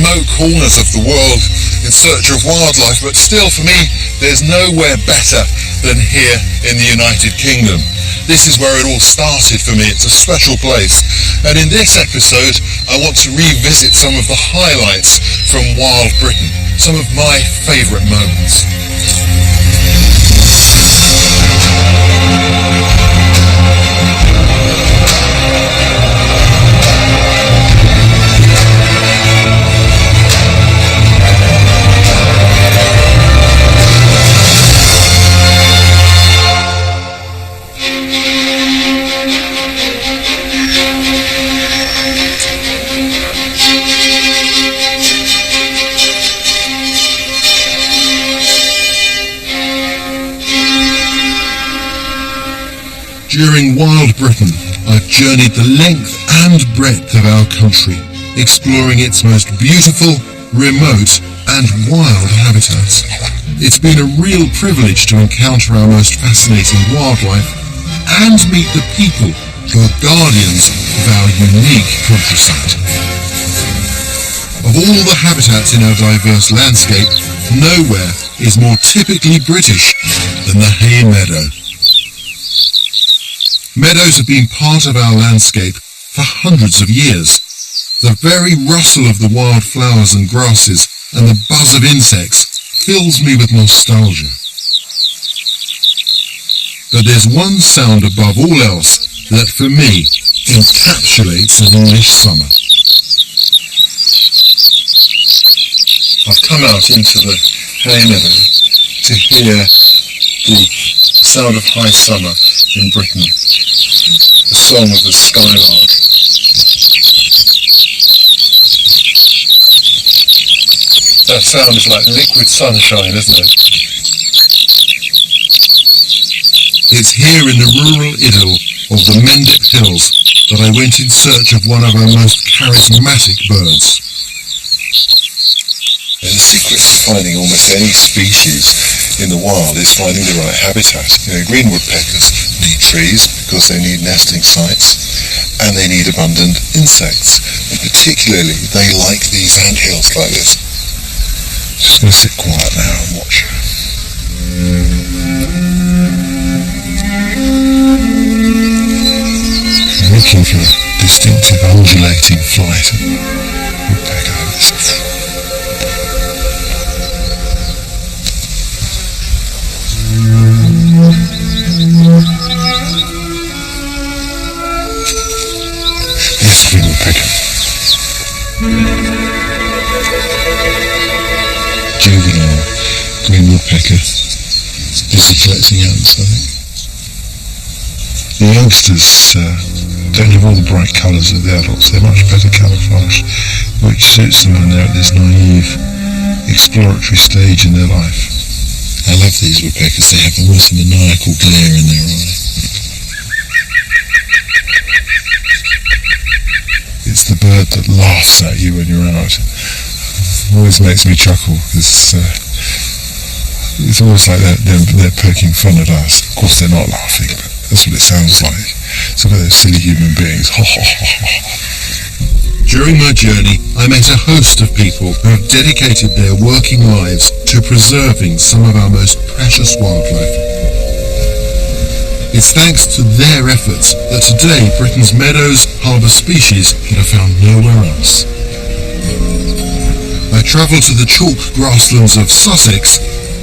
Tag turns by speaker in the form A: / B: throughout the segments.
A: remote corners of the world in search of wildlife, but still for me there's nowhere better than here in the United Kingdom. This is where it all started for me. It's a special place, and in this episode I want to revisit some of the highlights from Wild Britain, some of my favourite moments. During Wild Britain, I've journeyed the length and breadth of our country, exploring its most beautiful, remote and wild habitats. It's been a real privilege to encounter our most fascinating wildlife and meet the people who are guardians of our unique countryside. Of all the habitats in our diverse landscape, nowhere is more typically British than the hay meadow. Meadows have been part of our landscape for hundreds of years. The very rustle of the wild flowers and grasses and the buzz of insects fills me with nostalgia. But there's one sound above all else that for me encapsulates an English summer. I've come out into the hay meadow to hear the sound of high summer in Britain, the song of the skylark. That sound is like liquid sunshine, isn't it? It's here in the rural idyll of the Mendip Hills that I went in search of one of our most charismatic birds. The secret to finding almost any species in the wild is finding the right habitat. Green woodpeckers need trees because they need nesting sites and they need abundant insects, and particularly they like these anthills like this. Just going to sit quiet now and watch. I'm looking for a distinctive undulating flight of woodpecker. This is green woodpecker. Juvenile green woodpecker. Busy collecting ants, I think. The youngsters don't have all the bright colours of the adults. They're much better camouflage, which suits them when they're at this naive, exploratory stage in their life. I love these woodpeckers. They have almost a maniacal glare in their eye. It's the bird that laughs at you when you're out. It always makes me chuckle. It's almost like they're poking fun at us. Of course they're not laughing, but that's what it sounds like. It's like those silly human beings. During my journey, I met a host of people who have dedicated their working lives to preserving some of our most precious wildlife. It's thanks to their efforts that today Britain's meadows harbour species that are found nowhere else. I travelled to the chalk grasslands of Sussex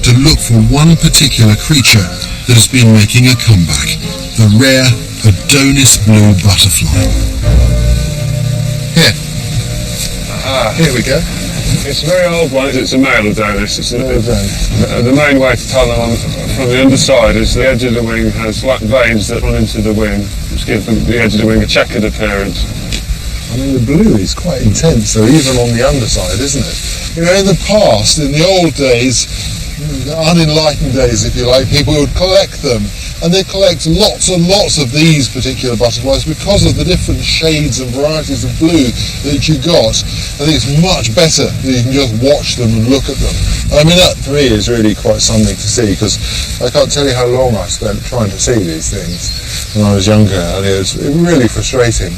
A: to look for one particular creature that has been making a comeback, the rare Adonis blue butterfly. Here we go.
B: It's a very old one. It's a male Adonis. The main way to tell them from the underside is the edge of the wing has black veins that run into the wing, which give the edge of the wing a checkered appearance.
A: I mean, the blue is quite intense, though, even on the underside, isn't it? In the past, in the old days, the unenlightened days, if you like, people would collect them. And they collect lots and lots of these particular butterflies because of the different shades and varieties of blue that you got. I think it's much better that you can just watch them and look at them. I mean, that for me is really quite something to see, because I can't tell you how long I spent trying to see these things when I was younger, and it was really frustrating.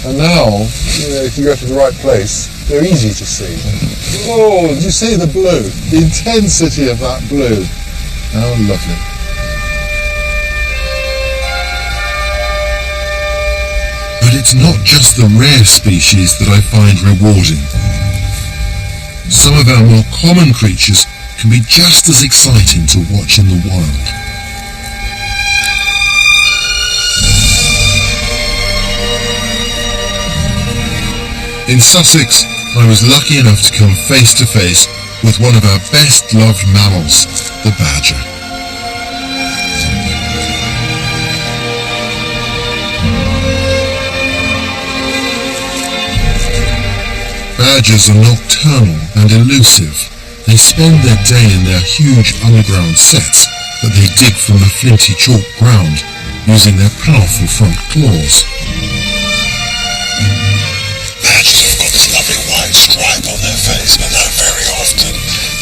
A: And now, if you go to the right place, they're easy to see. Oh, did you see the blue? The intensity of that blue. How lovely. But it's not just the rare species that I find rewarding. Some of our more common creatures can be just as exciting to watch in the wild. In Sussex, I was lucky enough to come face to face with one of our best loved mammals, the badger. Badgers are nocturnal and elusive. They spend their day in their huge underground sets that they dig from the flinty chalk ground using their powerful front claws. Badgers have got this lovely white stripe on their face, but that very often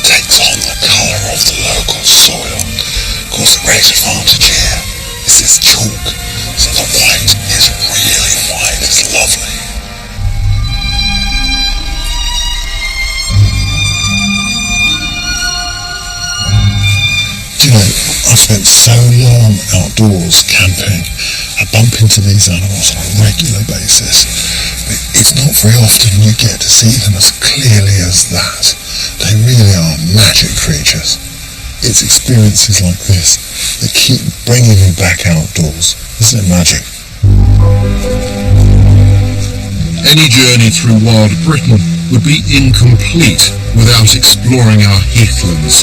A: takes on the colour of the local soil. Of course, the great advantage here is this chalk, so the white is really white. It's lovely. You know, I've spent so long outdoors camping. I bump into these animals on a regular basis. It's not very often you get to see them as clearly as that. They really are magic creatures. It's experiences like this that keep bringing me back outdoors. Isn't it magic? Any journey through wild Britain would be incomplete without exploring our heathlands.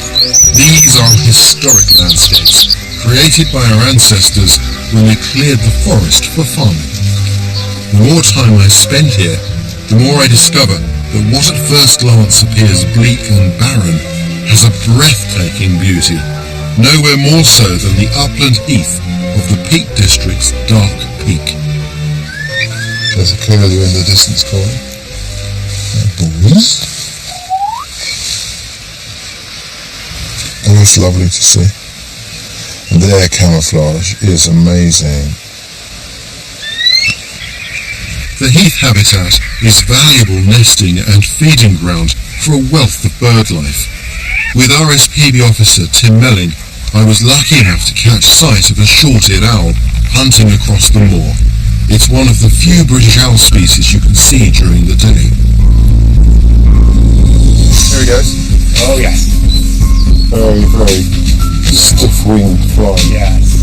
A: These are historic landscapes, created by our ancestors when they cleared the forest for farming. The more time I spend here, the more I discover that what at first glance appears bleak and barren has a breathtaking beauty, nowhere more so than the upland heath of the Peak District's Dark Peak. There's a curlew in the distance calling. Boys. Oh, it's lovely to see. And their camouflage is amazing. The heath habitat is valuable nesting and feeding ground for a wealth of bird life. With RSPB officer Tim Melling, I was lucky enough to catch sight of a short-eared owl hunting across the moor. It's one of the few British owl species you can see during the day. Here he goes.
B: Oh yes.
A: Very, very stiff-winged fly.
B: Yes.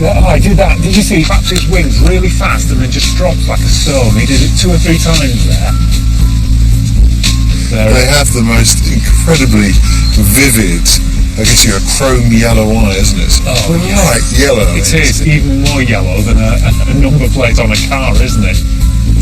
B: I did that. Did you see he flaps his wings really fast and then just drops like a stone? He did it 2 or 3 times there.
A: They have the most incredibly vivid, I guess a chrome yellow eye, isn't it?
B: Oh,
A: bright yellow.
B: It is even more yellow than a number plate on a car, isn't it?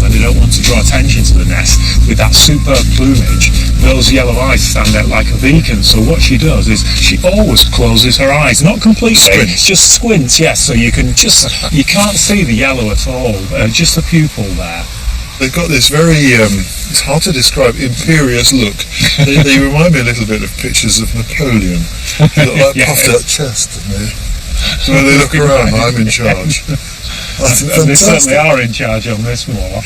B: When they don't want to draw attention to the nest with that superb plumage, those yellow eyes stand out like a beacon. So what she does is she always closes her eyes, not completely,
A: squints.
B: Just squints, yes. So you can't see the yellow at all, just the pupil there.
A: They've got this very, it's hard to describe, imperious look. They remind me a little bit of pictures of Napoleon. They've got that puffed out chest, and when they look around, I'm in charge.
B: They certainly are in charge on this moor.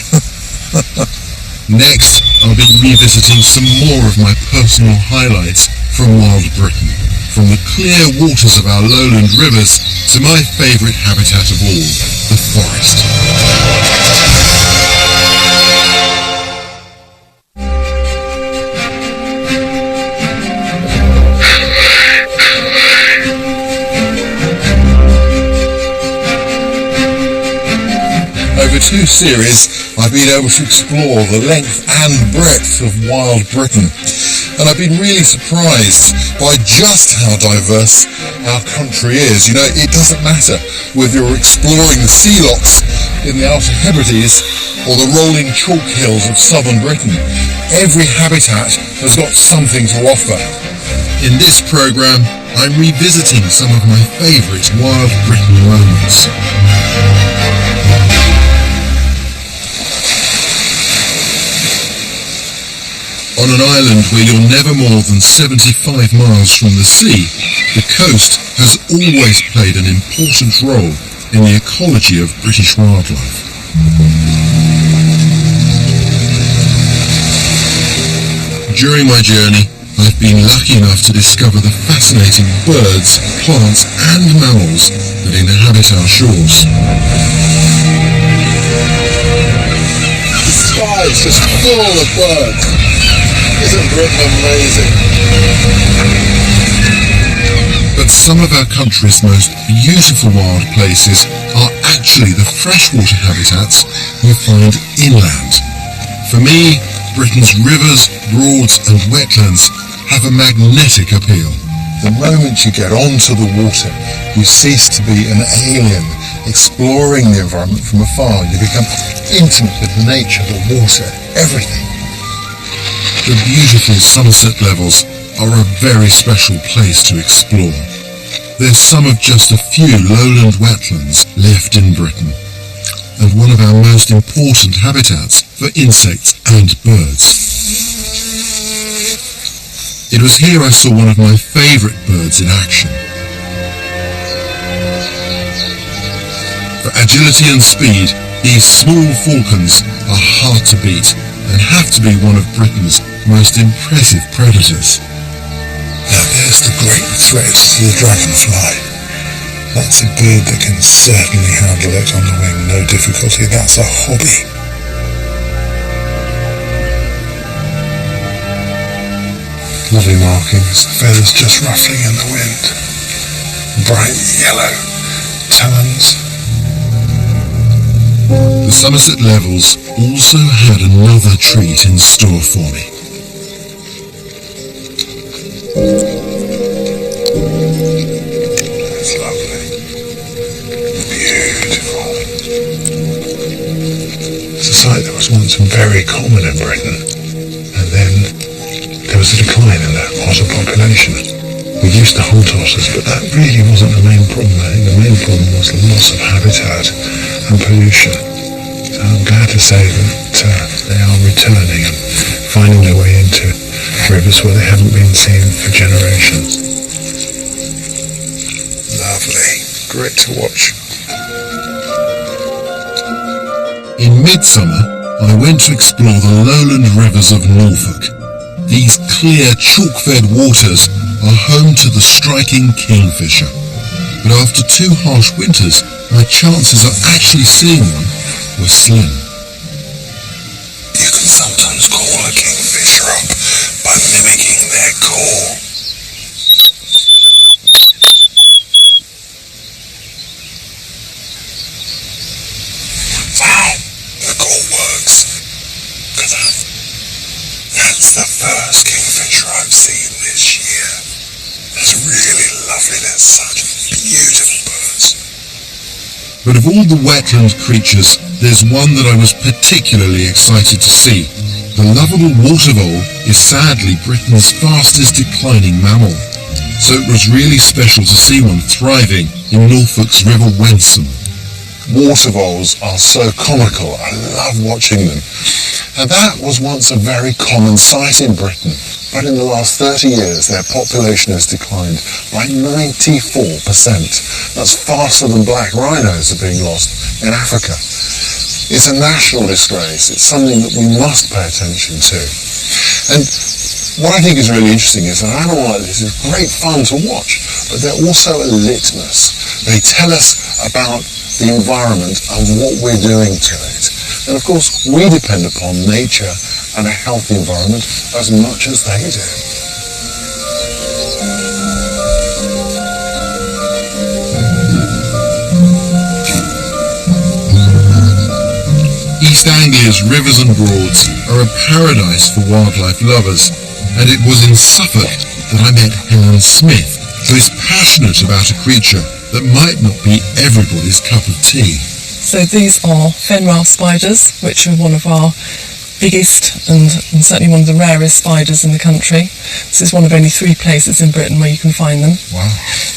A: Next, I'll be revisiting some more of my personal highlights from wild Britain. From the clear waters of our lowland rivers to my favourite habitat of all, the forest. Over 2 series, I've been able to explore the length and breadth of wild Britain, and I've been really surprised by just how diverse our country is. You know, it doesn't matter whether you're exploring the sea lochs in the Outer Hebrides or the rolling chalk hills of southern Britain. Every habitat has got something to offer. In this programme, I'm revisiting some of my favourite wild Britain moments. On an island where you're never more than 75 miles from the sea, the coast has always played an important role in the ecology of British wildlife. During my journey, I've been lucky enough to discover the fascinating birds, plants and mammals that inhabit our shores.
C: The sky is just full of birds. Isn't Britain amazing?
A: But some of our country's most beautiful wild places are actually the freshwater habitats you find inland. For me, Britain's rivers, broads and wetlands have a magnetic appeal.
C: The moment you get onto the water, you cease to be an alien exploring the environment from afar. You become intimate with nature, the water, everything.
A: The beautiful Somerset Levels are a very special place to explore. They're some of just a few lowland wetlands left in Britain, and one of our most important habitats for insects and birds. It was here I saw one of my favourite birds in action. For agility and speed, these small falcons are hard to beat and have to be one of Britain's most impressive predators.
C: Now there's the great threat to the dragonfly. That's a bird that can certainly handle it on the wing, no difficulty. That's a hobby. Lovely markings, feathers just ruffling in the wind. Bright yellow talons.
A: The Somerset Levels also had another treat in store for me.
C: That's lovely. Beautiful. It's a sight that was once very common in Britain, and then there was a decline in the otter population. We used to hunt otters, but that really wasn't the main problem. I think the main problem was the loss of habitat and pollution. So I'm glad to say that they are returning and finding their way into rivers where they haven't been seen for generations. Lovely. Great to watch.
A: In midsummer, I went to explore the lowland rivers of Norfolk. These clear, chalk-fed waters are home to the striking kingfisher. But after 2 harsh winters, my chances of actually seeing one were slim.
C: You can sometimes call a kingfisher up by mimicking their call. Wow, the call works. Look at that. That's the first kingfisher I've seen this year. That's really lovely. They're such beautiful birds.
A: But of all the wetland creatures, there's one that I was particularly excited to see. The lovable water vole is sadly Britain's fastest declining mammal, so it was really special to see one thriving in Norfolk's River Wensum.
C: Water voles are so comical. I love watching them. And that was once a very common sight in Britain. But in the last 30 years, their population has declined by 94%. That's faster than black rhinos are being lost in Africa. It's a national disgrace. It's something that we must pay attention to. And what I think is really interesting is an animal like this is great fun to watch, but they're also a litmus. They tell us about the environment and what we're doing to it. And of course, we depend upon nature and a healthy environment as much as they do.
A: East Anglia's rivers and broads are a paradise for wildlife lovers, and it was in Suffolk that I met Helen Smith, who is passionate about a creature that might not be everybody's cup of tea.
D: So these are fen-rao spiders, which are one of our biggest and certainly one of the rarest spiders in the country. This is one of only 3 places in Britain where you can find them.
C: Wow.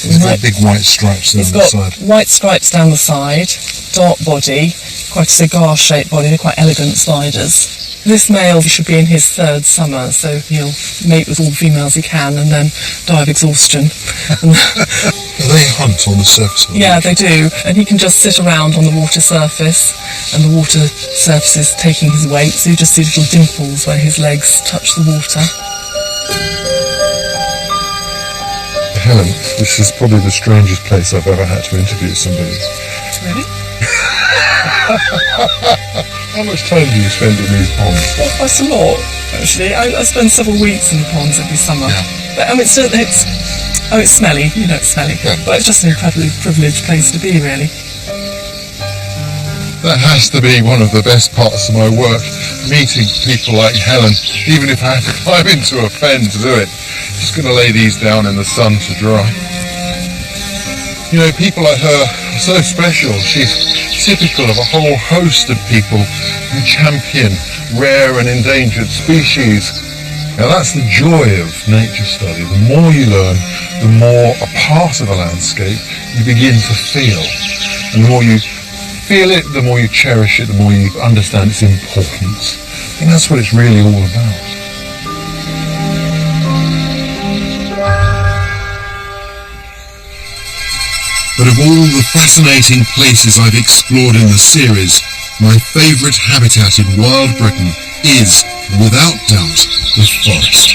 C: With the big white stripes down the side.
D: It's got white stripes down the side, dark body, quite a cigar-shaped body. They're quite elegant spiders. This male should be in his 3rd summer, so he'll mate with all the females he can and then die of exhaustion.
C: Do they hunt on the surface?
D: Yeah, they do. And he can just sit around on the water surface, and the water surface is taking his weight, so you just see little dimples where his legs touch the water.
C: Helen, which is probably the strangest place I've ever had to interview somebody.
D: Really?
C: How much time do you spend in these ponds?
D: Well, quite a lot, actually. I spend several weeks in the ponds every summer.
C: Yeah.
D: But it's smelly, you know it's smelly.
C: Yeah.
D: But it's just an incredibly privileged place to be, really.
C: That has to be one of the best parts of my work, meeting people like Helen, even if I have to climb into a fen to do it. Just going to lay these down in the sun to dry. You know, people like her are so special. She's typical of a whole host of people who champion rare and endangered species. Now that's the joy of nature study. The more you learn, the more a part of a landscape you begin to feel. And the more you feel it, the more you cherish it, the more you understand its importance. And that's what it's really all about.
A: But of all the fascinating places I've explored in the series, my favourite habitat in wild Britain is, without doubt, the forest.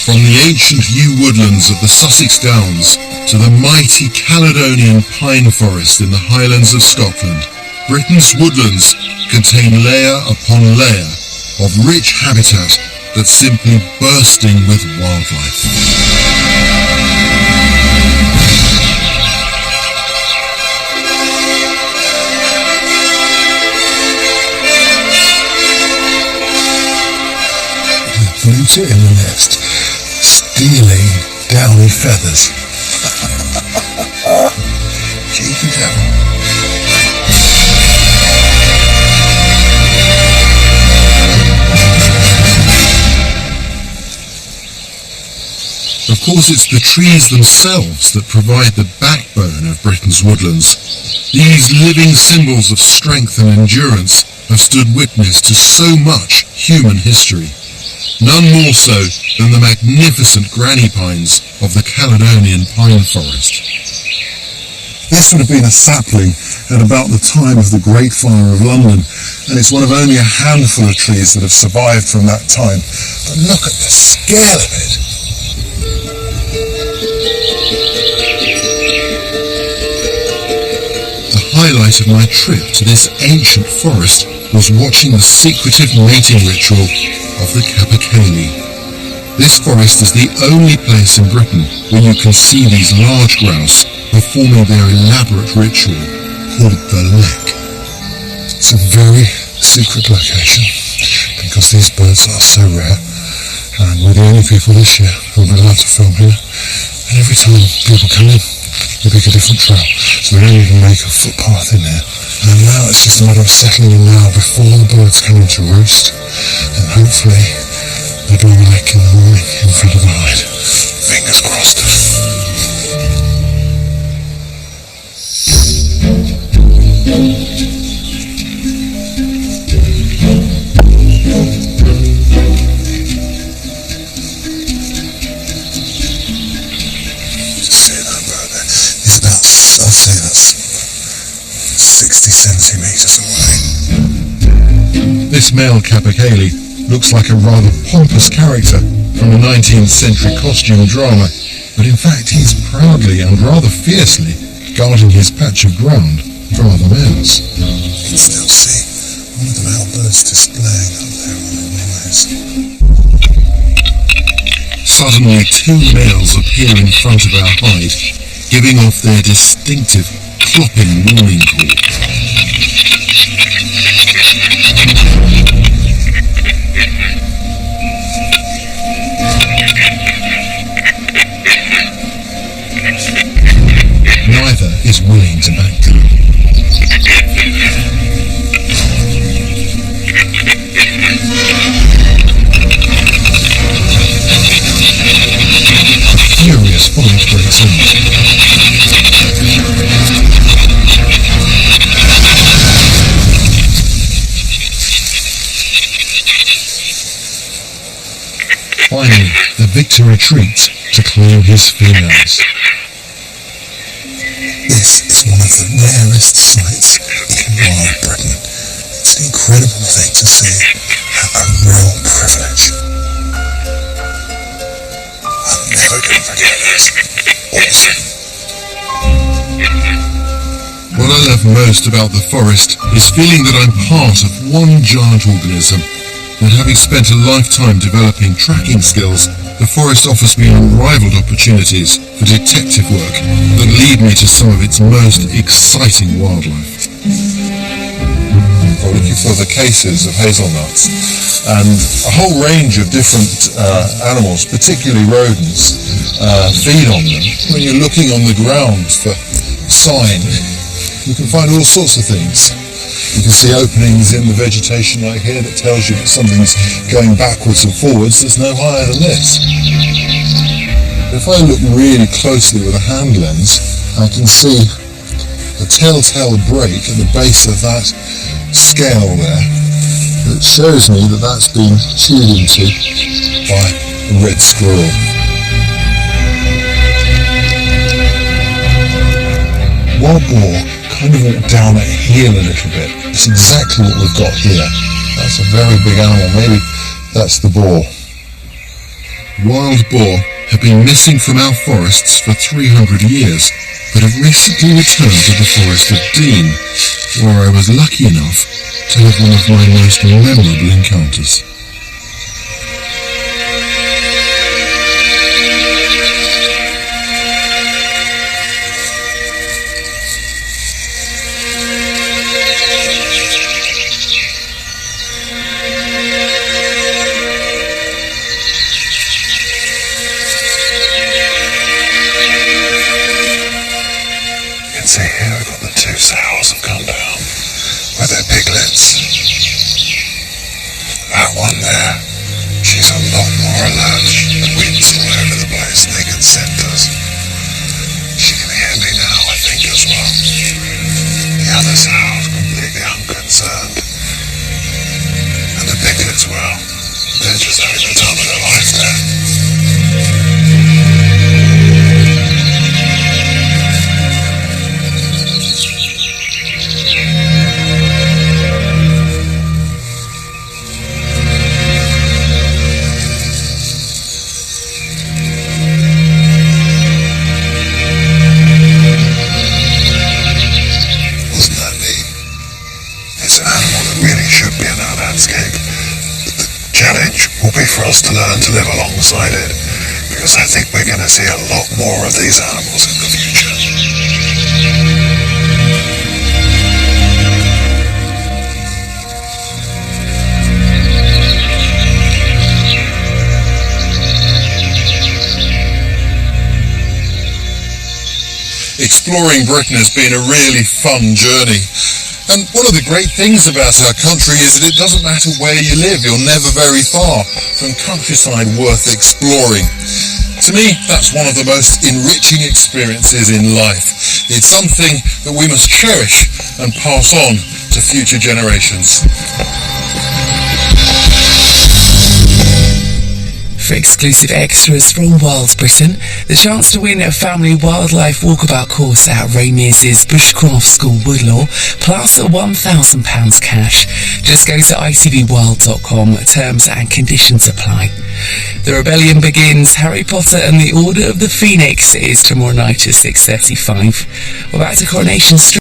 A: From the ancient yew woodlands of the Sussex Downs to the mighty Caledonian pine forest in the Highlands of Scotland, Britain's woodlands contain layer upon layer of rich habitat that's simply bursting with wildlife.
C: Flute it in the nest, stealing downy feathers. Cheeky devil.
A: Of course, it's the trees themselves that provide the backbone of Britain's woodlands. These living symbols of strength and endurance have stood witness to so much human history. None more so than the magnificent granny pines of the Caledonian pine forest.
C: This would have been a sapling at about the time of the Great Fire of London, and it's one of only a handful of trees that have survived from that time. But look at the scale of it.
A: The highlight of my trip to this ancient forest was watching the secretive mating ritual of the capercaillie. This forest is the only place in Britain where you can see these large grouse performing their elaborate ritual called the lek.
C: It's a very secret location because these birds are so rare, and we're the only people this year who will be allowed to film here. And every time people come in, they pick a different trail, so they don't even make a footpath in there. And now it's just a matter of settling in now before the birds come in to roost, and hopefully they blow the lek in the morning in front of the hide. Fingers crossed. Just see that bird there. It's about, I'd say that's 60 centimetres away.
A: This male capercaillie looks like a rather pompous character from a 19th century costume drama, but in fact he's proudly and rather fiercely guarding his patch of ground from other males.
C: You can still see one of the male birds displaying up there on the rise.
A: Suddenly two males appear in front of our hide, giving off their distinctive clopping warning call. Neither is willing to back down. A furious fight breaks out. Finally, the victor retreats to claim his females.
C: This is one of the rarest sights in wild Britain. It's an incredible thing to see, a real privilege. I'm never going to forget this. Awesome.
A: What I love most about the forest is feeling that I'm part of one giant organism, and having spent a lifetime developing tracking skills, the forest offers me unrivaled opportunities for detective work that lead me to some of its most exciting wildlife.
C: We're looking for the cases of hazelnuts, and a whole range of different animals, particularly rodents, feed on them. When you're looking on the ground for sign, you can find all sorts of things. You can see openings in the vegetation like here that tells you that something's going backwards and forwards that's no higher than this. If I look really closely with a hand lens, I can see a telltale break at the base of that scale there that shows me that that's been chewed into by a red squirrel. Wild boar kind of walk down that heel a little bit. It's exactly what we've got here. That's a very big animal. Maybe that's the boar.
A: Wild boar have been missing from our forests for 300 years, but have recently returned to the forest of Dean, where I was lucky enough to have one of my most memorable encounters.
C: See here, we've got the two sows have come down with their piglets. That one there, she's a lot more alert. The wind's all over the place, they can scent us. She can hear me now, I think, as well. The other sow is completely unconcerned. And the piglets, well, they're just having the time of their life there. For us to learn to live alongside it, because I think we're going to see a lot more of these animals in the future.
A: Exploring Britain has been a really fun journey. And one of the great things about our country is that it doesn't matter where you live, you're never very far from countryside worth exploring. To me, that's one of the most enriching experiences in life. It's something that we must cherish and pass on to future generations.
E: For exclusive extras from Wild Britain, the chance to win a family wildlife walkabout course at Mears' Bushcraft School Woodlaw, plus £1,000 cash. Just go to itvworld.com, terms and conditions apply. The rebellion begins. Harry Potter and the Order of the Phoenix is tomorrow night at 6:35. We're back to Coronation Street.